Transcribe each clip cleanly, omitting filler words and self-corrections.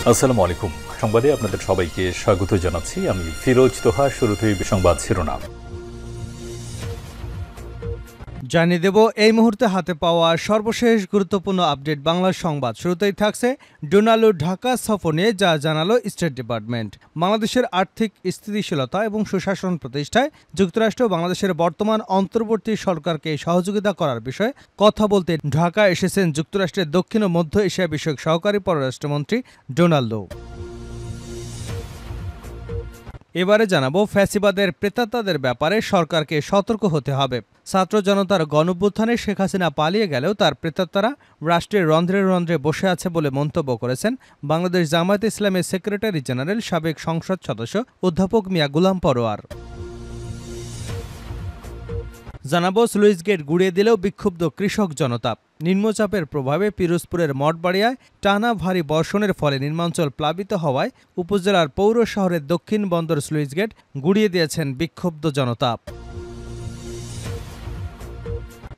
আসসালামু আলাইকুম। সংবাদে আপনাদের সবাইকে স্বাগত জানাচ্ছি। আমি ফিরোজ তোহা। শুরুতেই সংবাদ শিরোনাম জানিয়ে দেব এই মুহূর্তে হাতে পাওয়া সর্বশেষ গুরুত্বপূর্ণ আপডেট বাংলা সংবাদ। শুরুতেই থাকছে ডোনাল্ড ঢাকা সফর নিয়ে যা জানালো স্টেট ডিপার্টমেন্ট। বাংলাদেশের আর্থিক স্থিতিশীলতা এবং সুশাসন প্রতিষ্ঠায় যুক্তরাষ্ট্র বাংলাদেশের বর্তমান অন্তর্বর্তী সরকারকে সহযোগিতা করার বিষয়ে কথা বলতে ঢাকা এসেছেন যুক্তরাষ্ট্রের দক্ষিণ ও মধ্য এশিয়া বিষয়ক সহকারী পররাষ্ট্রমন্ত্রী ডোনাল্ড। এবারে জানাবো ফ্যাসিবাদের প্রেতাত্মাদের ব্যাপারে সরকারকে সতর্ক হতে হবে। ছাত্র জনতার গণঅভ্যুত্থানে শেখ হাসিনা পালিয়ে গেলেও তার প্রেতাত্মারা রাষ্ট্রের রন্ধ্রে রন্ধ্রে বসে আছে বলে মন্তব্য করেছেন বাংলাদেশ জামায়াতে ইসলামের সেক্রেটারি জেনারেল সাবেক সংসদ সদস্য অধ্যাপক মিয়া গোলাম পরোয়ার। জানাবো স্লুইস গেট গুড়িয়ে দিলেও বিক্ষুব্ধ কৃষক জনতা। নিম্নচাপের প্রভাবে পিরোজপুরের মঠবাড়িয়ায় টানা ভারী বর্ষণের ফলে নিম্নাঞ্চল প্লাবিত হওয়ায় উপজেলার পৌর শহরের দক্ষিণ বন্দর স্লুইস গেট গুড়িয়ে দিয়েছেন বিক্ষুব্ধ জনতা।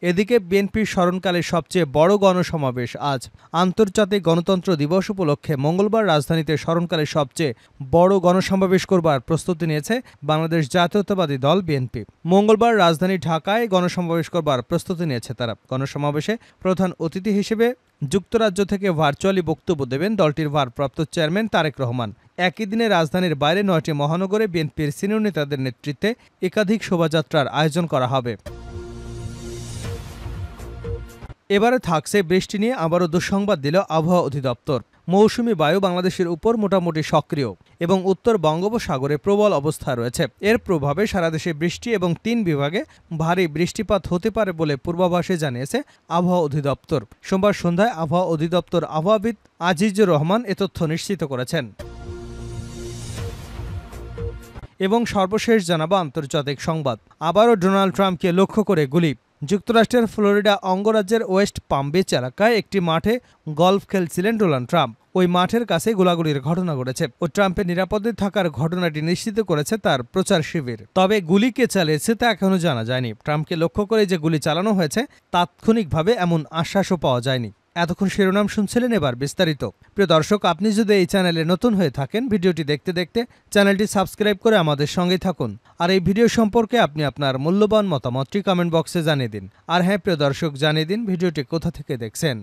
এদিকে বিএনপির স্মরণকালে সবচেয়ে বড় গণসমাবেশ আজ। আন্তর্জাতিক গণতন্ত্র দিবস উপলক্ষে মঙ্গলবার রাজধানীতে স্মরণকালে সবচেয়ে বড় গণসমাবেশ করবার প্রস্তুতি নিয়েছে বাংলাদেশ জাতীয়তাবাদী দল বিএনপি। মঙ্গলবার রাজধানী ঢাকায় গণসমাবেশ করবার প্রস্তুতি নিয়েছে তারা। গণসমাবেশে প্রধান অতিথি হিসেবে যুক্তরাজ্য থেকে ভার্চুয়ালি বক্তব্য দেবেন দলটির ভারপ্রাপ্ত চেয়ারম্যান তারেক রহমান। একই দিনে রাজধানীর বাইরে ৯টি মহানগরে বিএনপির সিনিয়র নেতাদের নেতৃত্বে একাধিক শোভাযাত্রার আয়োজন করা হবে। এবারে থাকছে বৃষ্টি নিয়ে আবারও দুঃসংবাদ দিল আবহাওয়া অধিদপ্তর। মৌসুমি বায়ু বাংলাদেশের উপর মোটামুটি সক্রিয় এবং উত্তর বঙ্গোপসাগরে প্রবল অবস্থায় রয়েছে। এর প্রভাবে সারা দেশে বৃষ্টি এবং ৩ বিভাগে ভারী বৃষ্টিপাত হতে পারে বলে পূর্বাভাসে জানিয়েছে আবহাওয়া অধিদপ্তর। সোমবার সন্ধ্যায় আবহাওয়া অধিদপ্তর আবহাওয়াবিদ আজিজুর রহমান এ তথ্য নিশ্চিত করেছেন। এবং সর্বশেষ জানাবো আন্তর্জাতিক সংবাদ। আবারও ডোনাল্ড ট্রাম্পকে লক্ষ্য করে গুলি। যুক্তরাষ্ট্রের ফ্লোরিডা অঙ্গরাজ্যের ওয়েস্ট পাম বিচ এলাকায় একটি মাঠে গলফ খেলছিলেন ডোনাল্ড ট্রাম্প। ওই মাঠের কাছে গোলাগুলির ঘটনা ঘটেছে ও ট্রাম্পের নিরাপদে থাকার ঘটনাটি নিশ্চিত করেছে তার প্রচার শিবির। তবে গুলি কে চালিয়েছে তা এখনও জানা যায়নি। ট্রাম্পকে লক্ষ্য করে যে গুলি চালানো হয়েছে তাৎক্ষণিকভাবে এমন আশ্বাসও পাওয়া যায়নি। এতক্ষণ শিরোনাম শুনছিলেন, এবার বিস্তারিত। প্রিয় দর্শক, আপনি যদি এই চ্যানেলে নতুন হয়ে থাকেন, ভিডিওটি দেখতে দেখতে চ্যানেলটি সাবস্ক্রাইব করে আমাদের সঙ্গেই থাকুন। আর এই ভিডিও সম্পর্কে আপনি আপনার মূল্যবান মতামতটি কমেন্ট বক্সে জানিয়ে দিন। আর হ্যাঁ প্রিয় দর্শক, জানিয়ে দিন ভিডিওটি কোথা থেকে দেখছেন।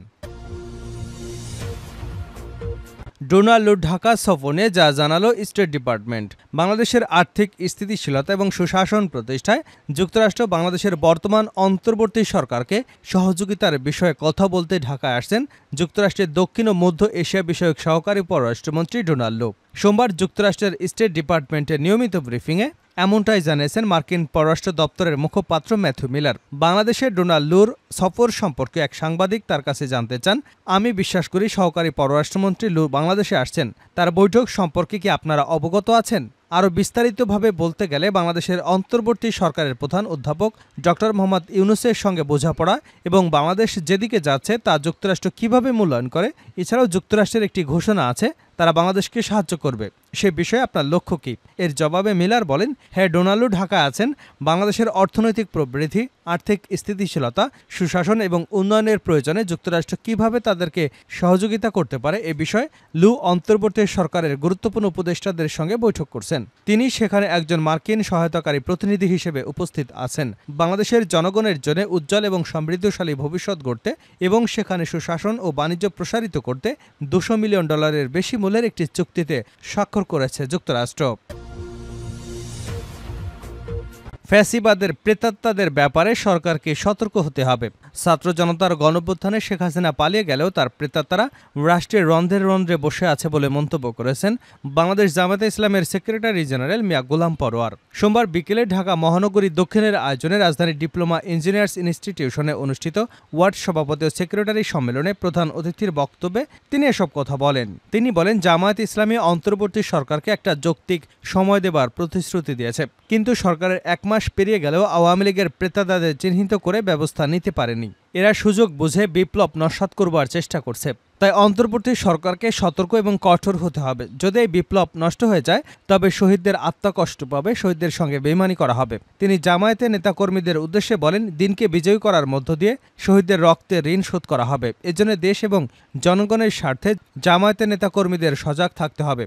ডোনাল্ড ঢাকা সফর নিয়ে যা জানালো স্টেট ডিপার্টমেন্ট। বাংলাদেশের আর্থিক স্থিতিশীলতা এবং সুশাসন প্রতিষ্ঠায় যুক্তরাষ্ট্র বাংলাদেশের বর্তমান অন্তর্বর্তী সরকারকে সহযোগিতার বিষয়ে কথা বলতে ঢাকায় আসছেন যুক্তরাষ্ট্রের দক্ষিণ ও মধ্য এশিয়া বিষয়ক সহকারী পররাষ্ট্রমন্ত্রী ডোনাল্ড। সোমবার যুক্তরাষ্ট্রের স্টেট ডিপার্টমেন্টের নিয়মিত ব্রিফিংয়ে এমনটাই জানিয়েছেন মার্কিন পররাষ্ট্র দপ্তরের মুখপাত্র ম্যাথু মিলার। বাংলাদেশের ডোনাল্ডুর সফর সম্পর্কে এক সাংবাদিক তার কাছে জানতে চান, আমি বিশ্বাস করি সহকারী পররাষ্ট্রমন্ত্রী লু বাংলাদেশে আসছেন। তার বৈঠক সম্পর্কে কি আপনারা অবগত আছেন? আরও বিস্তারিতভাবে বলতে গেলে বাংলাদেশের অন্তর্বর্তী সরকারের প্রধান অধ্যাপক ডক্টর মোহাম্মদ ইউনূসের সঙ্গে বোঝাপড়া এবং বাংলাদেশ যেদিকে যাচ্ছে তা যুক্তরাষ্ট্র কিভাবে মূল্যায়ন করে, এছাড়াও যুক্তরাষ্ট্রের একটি ঘোষণা আছে তারা বাংলাদেশকে সাহায্য করবে, সে বিষয়ে আপনার লক্ষ্য কী? এর জবাবে মিলার বলেন, হ্যাঁ, ডোনাল্ড ঢাকায় আছেন। বাংলাদেশের অর্থনৈতিক প্রবৃদ্ধি, আর্থিক স্থিতিশীলতা, সুশাসন এবং উন্নয়নের প্রয়োজনে যুক্তরাষ্ট্র কিভাবে তাদেরকে সহযোগিতা করতে পারে এ বিষয়ে লু অন্তর্বর্তী সরকারের গুরুত্বপূর্ণ উপদেষ্টাদের সঙ্গে বৈঠক করছেন। তিনি সেখানে একজন মার্কিন সহায়তাকারী প্রতিনিধি হিসেবে উপস্থিত আছেন। বাংলাদেশের জনগণের জন্য উজ্জ্বল এবং সমৃদ্ধশালী ভবিষ্যৎ গড়তে এবং সেখানে সুশাসন ও বাণিজ্য প্রসারিত করতে $200 মিলিয়ন বেশি মূল্যের একটি চুক্তিতে স্বাক্ষর করেছে যুক্তরাষ্ট্র। ফ্যাসিবাদের প্রেতাত্মাদের ব্যাপারে সরকারকে সতর্ক হতে হবে। ছাত্র জনতার গণঅভ্যুত্থানে শেখ হাসিনা পালিয়ে গেলেও তার প্রেতাত্মারা রাষ্ট্রের রন্ধ্রে রন্ধ্রে বসে আছে বলে মন্তব্য করেছেন বাংলাদেশ জামায়াতে ইসলামের সেক্রেটারি জেনারেল মিয়া গোলাম পরোয়ার। সোমবার বিকেলে ঢাকা মহানগরী দক্ষিণের আয়োজনে রাজধানীর ডিপ্লোমা ইঞ্জিনিয়ার্স ইনস্টিটিউশনে অনুষ্ঠিত ওয়ার্ড সভাপতি ও সেক্রেটারি সম্মেলনে প্রধান অতিথির বক্তব্যে তিনি এসব কথা বলেন। তিনি বলেন, জামায়াত ইসলামী অন্তর্বর্তী সরকারকে একটা যৌক্তিক সময় দেবার প্রতিশ্রুতি দিয়েছে, কিন্তু সরকারের 1 মাস মাস পেরিয়ে গেলেও আওয়ামী লীগের প্রেতাদাদের চিহ্নিত করে ব্যবস্থা নিতে পারেনি। এরা সুযোগ বুঝে বিপ্লব নস্যাৎ করবার চেষ্টা করছে। তাই অন্তর্বর্তী সরকারকে সতর্ক এবং কঠোর হতে হবে। যদি এই বিপ্লব নষ্ট হয়ে যায় তবে শহীদদের আত্মা কষ্ট পাবে, শহীদদের সঙ্গে বেইমানি করা হবে। তিনি জামায়াতের নেতাকর্মীদের উদ্দেশ্যে বলেন, দিনকে বিজয়ী করার মধ্য দিয়ে শহীদদের রক্তের ঋণ শোধ করা হবে। এজন্য দেশ এবং জনগণের স্বার্থে জামায়াতের নেতাকর্মীদের সজাগ থাকতে হবে।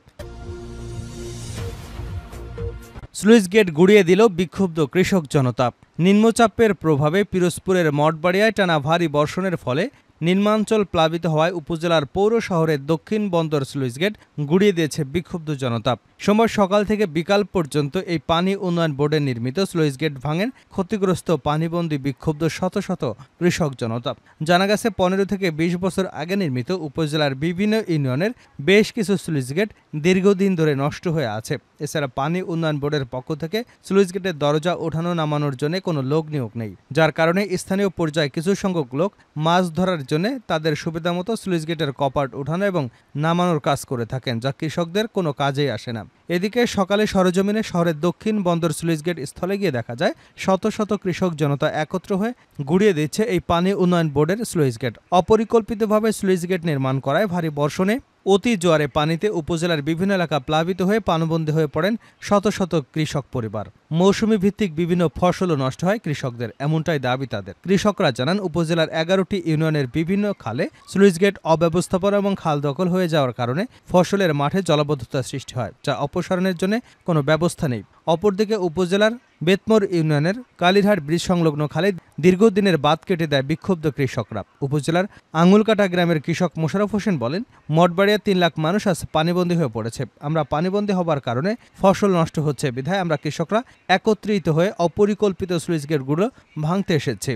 স্লুইস গেট গুড়িয়ে দিল বিক্ষুব্ধ কৃষক জনতা। নিম্নচাপের প্রভাবে পিরোজপুরের মঠবাড়িয়ায় টানা ভারী বর্ষণের ফলে নিম্নাঞ্চল প্লাবিত হওয়ায় উপজেলার পৌর শহরের দক্ষিণ বন্দর স্লুইস গেট গুড়িয়ে দিয়েছে বিক্ষুব্ধ জনতা। সোমবার সকাল থেকে বিকাল পর্যন্ত এই পানি উন্নয়ন বোর্ডের নির্মিত স্লুইস গেট ভাঙেন ক্ষতিগ্রস্ত পানিবন্দী বিক্ষুব্ধ শত শত কৃষক জনতা। জানা গেছে 15 থেকে 20 বছর আগে নির্মিত উপজেলার বিভিন্ন ইউনিয়নের বেশ কিছু স্লুইস গেট দীর্ঘদিন ধরে নষ্ট হয়ে আছে। এছাড়া পানি উন্নয়ন বোর্ডের পক্ষ থেকে স্লুইস গেটের দরজা ওঠানো নামানোর জন্য কোনো লোক নিয়োগ নেই, যার কারণে স্থানীয় পর্যায়ে কিছু সংখ্যক লোক মাছ ধরার জন্য তাদের সুবিধামতো স্লুইস গেটের কপাট ওঠানো এবং নামানোর কাজ করে থাকেন, যা কৃষকদের কোনো কাজেই আসে না। এদিকে সকালে সরেজমিনে শহরের দক্ষিণ বন্দর স্লুইস গেট স্থলে গিয়ে দেখা যায় শত শত কৃষক জনতা একত্র হয়ে গুড়িয়ে দিচ্ছে এই পানি উন্নয়ন বোর্ডের স্লুইস গেট। অপরিকল্পিতভাবে স্লুইস গেট নির্মাণ করায় ভারী বর্ষণে অতি জোয়ারে পানিতে উপজেলার বিভিন্ন এলাকা প্লাবিত হয়ে পানিবন্দী হয়ে পড়েন শত শত কৃষক পরিবার। মৌসুমি ভিত্তিক বিভিন্ন ফসলও নষ্ট হয় কৃষকদের, এমনটাই দাবি তাদের। কৃষকরা জানান, উপজেলার 11টি ইউনিয়নের বিভিন্ন খালে স্লুইস গেট অব্যবস্থাপনা এবং খাল দখল হয়ে যাওয়ার কারণে ফসলের মাঠে জলাবদ্ধতার সৃষ্টি হয়, যা অপসারণের জন্য কোনো ব্যবস্থা নেই। অপরদিকে উপজেলার বেতমোর ইউনিয়নের কালীরহাট ব্রিজ সংলগ্ন খালে দীর্ঘদিনের বাঁধ কেটে দেয় বিক্ষুব্ধ কৃষকরা। উপজেলার আঙুলকাটা গ্রামের কৃষক মোশাররফ হোসেন বলেন, মঠবাড়িয়ার 3 লাখ মানুষ আজ পানিবন্দী হয়ে পড়েছে। আমরা পানিবন্দী হবার কারণে ফসল নষ্ট হচ্ছে, বিধায় আমরা কৃষকরা একত্রিত হয়ে অপরিকল্পিত স্লুইস গেটগুলো ভাঙতে এসেছি।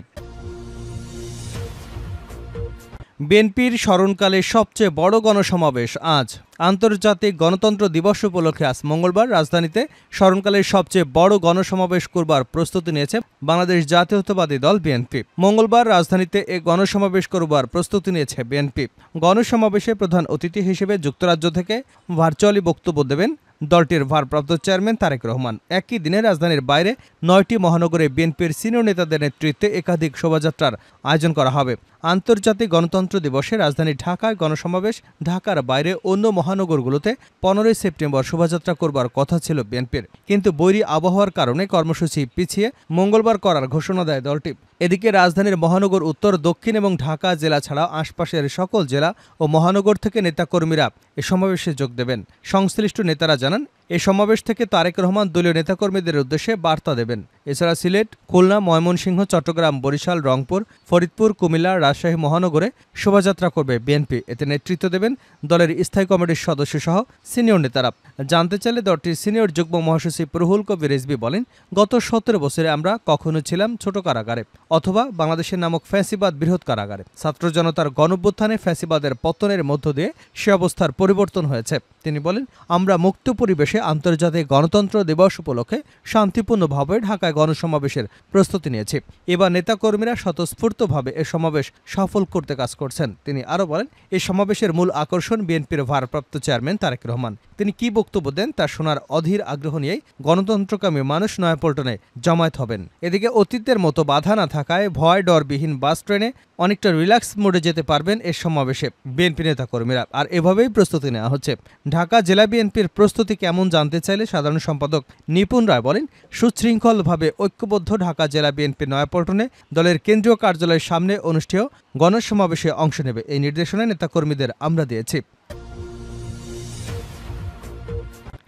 বিএনপির স্মরণকালে সবচেয়ে বড় গণসমাবেশ আজ। আন্তর্জাতিক গণতন্ত্র দিবস উপলক্ষে আজ মঙ্গলবার রাজধানীতে স্মরণকালের সবচেয়ে বড় গণসমাবেশ করবার প্রস্তুতি নিয়েছে বাংলাদেশ জাতীয়তাবাদী দল বিএনপি। মঙ্গলবার রাজধানীতে এ গণসমাবেশ করবার প্রস্তুতি নিয়েছে বিএনপি। গণসমাবেশে প্রধান অতিথি হিসেবে যুক্তরাজ্য থেকে ভার্চুয়ালি বক্তব্য দেবেন দলটির ভারপ্রাপ্ত চেয়ারম্যান তারেক রহমান। একই দিনে রাজধানীর বাইরে 9টি মহানগরে বিএনপির সিনিয়র নেতাদের নেতৃত্বে একাধিক শোভাযাত্রার আয়োজন করা হবে। আন্তর্জাতিক গণতন্ত্র দিবসে রাজধানী ঢাকায় গণসমাবেশ, ঢাকার বাইরে অন্য মহানগরগুলোতে 15 সেপ্টেম্বর শোভাযাত্রা করবার কথা ছিল বিএনপির, কিন্তু বৈরী আবহাওয়ার কারণে কর্মসূচি পিছিয়ে মঙ্গলবার করার ঘোষণা দেয় দলটি। এদিকে রাজধানীর মহানগর, উত্তর, দক্ষিণ এবং ঢাকা জেলা ছাড়া আশপাশের সকল জেলা ও মহানগর থেকে নেতাকর্মীরা এ সমাবেশে যোগ দেবেন। সংশ্লিষ্ট নেতারা জানান, এ সমাবেশ থেকে তারেক রহমান দলীয় নেতাকর্মীদের উদ্দেশ্যে বার্তা দেবেন। এছাড়া সিলেট, খুলনা, ময়মনসিংহ, চট্টগ্রাম, বরিশাল, রংপুর, ফরিদপুর, কুমিল্লা, রাজশাহী মহানগরে শোভাযাত্রা করবে বিএনপি। এতে নেতৃত্ব দেবেন দলের স্থায়ী কমিটির সদস্যসহ সিনিয়র নেতারা। জানতে চাইলে দলটির সিনিয়র যুগ্ম মহাসচিব রুহুল কবির রিজভী বলেন, গত 17 বছরে আমরা কখনো ছিলাম ছোট কারাগারে অথবা বাংলাদেশের নামক ফ্যাসিবাদ বৃহৎ কারাগারে। ছাত্র জনতার গণঅভ্যুত্থানে ফ্যাসিবাদের পতনের মধ্য দিয়ে সে অবস্থার পরিবর্তন হয়েছে। তিনি বলেন, আমরা মুক্ত পরিবেশে আন্তর্জাতিক গণতন্ত্র দিবস উপলক্ষে শান্তিপূর্ণভাবে ঢাকায় গণসমাবেশের প্রস্তুতি নিয়েছি। এবার নেতাকর্মীরা স্বতঃস্ফূর্তভাবে এ সমাবেশ সফল করতে কাজ করছেন। তিনি আরও বলেন, এই সমাবেশের মূল আকর্ষণ বিএনপির ভারপ্রাপ্ত চেয়ারম্যান তারেক রহমান। তিনি কি বক্তব্য দেন তা শোনার অধীর আগ্রহ নিয়েই গণতন্ত্রকামী মানুষ নয়াপল্টনে জমায়েত হবেন। এদিকে অতীতের মতো বাধা না থাকায় ভয় ডরবিহীন বাস ট্রেনে অনেকটা রিল্যাক্স মোডে যেতে পারবেন এ সমাবেশে বিএনপি নেতাকর্মীরা। আর এভাবেই প্রস্তুতি নেওয়া হচ্ছে। ঢাকা জেলা বিএনপির প্রস্তুতি কেমন জানতে চাইলে সাধারণ সম্পাদক নিপুণ রায় বলেন, সুশৃঙ্খলভাবে ঐক্যবদ্ধ ঢাকা জেলা বিএনপি নয়াপল্টনে দলের কেন্দ্রীয় কার্যালয়ের সামনে অনুষ্ঠেয় গণসমাবেশে অংশ নেবে। এই নির্দেশনা নেতাকর্মীদের আমরা দিয়েছি।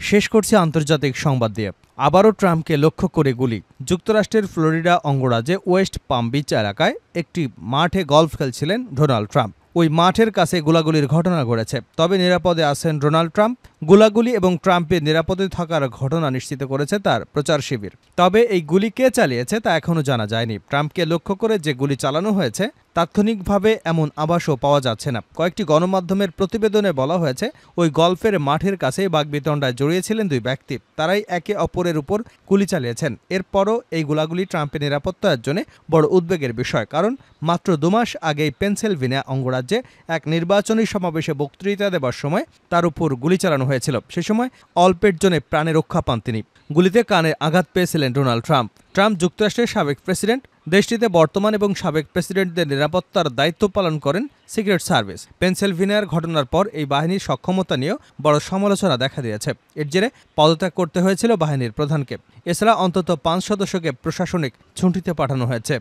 শেষ করছে আন্তর্জাতিক সংবাদ দিয়ে। আবারও ট্রাম্পকে লক্ষ্য করে গুলি। যুক্তরাষ্ট্রের ফ্লোরিডা অঙ্গরাজ্যে ওয়েস্ট পাম বিচ এলাকায় একটি মাঠে গলফ খেলছিলেন ডোনাল্ড ট্রাম্প। ওই মাঠের কাছে গোলাগুলির ঘটনা ঘটেছে। তবে নিরাপদে আছেন ডোনাল্ড ট্রাম্প। গোলাগুলি এবং ট্রাম্পের নিরাপদে থাকার ঘটনা নিশ্চিত করেছে তার প্রচার শিবির। তবে এই গুলি কে চালিয়েছে তা এখনও জানা যায়নি। ট্রাম্পকে লক্ষ্য করে যে গুলি চালানো হয়েছে তাৎক্ষণিকভাবে এমন আভাসও পাওয়া যাচ্ছে না। কয়েকটি গণমাধ্যমের প্রতিবেদনে বলা হয়েছে, ওই গলফের মাঠের কাছে বাগবিতণ্ডায় জড়িয়েছিলেন 2 ব্যক্তি। তারাই একে অপরের উপর গুলি চালিয়েছেন। এরপরও এই গোলাগুলি ট্রাম্পের নিরাপত্তার জন্য বড় উদ্বেগের বিষয়। কারণ মাত্র 2 মাস আগেই পেনসিলভেনিয়া অঙ্গরাজ্যে এক নির্বাচনী সমাবেশে বক্তৃতা দেবার সময় তার উপর গুলি চালানো হয়েছিল। সে সময় অল্পের জন্য প্রাণে রক্ষা পান তিনি। গুলিতে কানে আঘাত পেয়েছিলেন ডোনাল্ড ট্রাম্প। ট্রাম্প যুক্তরাষ্ট্রের সাবেক প্রেসিডেন্ট। দেশটিতে বর্তমান এবং সাবেক প্রেসিডেন্টদের নিরাপত্তার দায়িত্ব পালন করেন সিক্রেট সার্ভিস। পেনসিলভেনিয়ার ঘটনার পর এই বাহিনীর সক্ষমতা নিয়েও বড় সমালোচনা দেখা দিয়েছে। এর জেরে পদত্যাগ করতে হয়েছিল বাহিনীর প্রধানকে। এছাড়া অন্তত 5 সদস্যকে প্রশাসনিক ছুটিতে পাঠানো হয়েছে।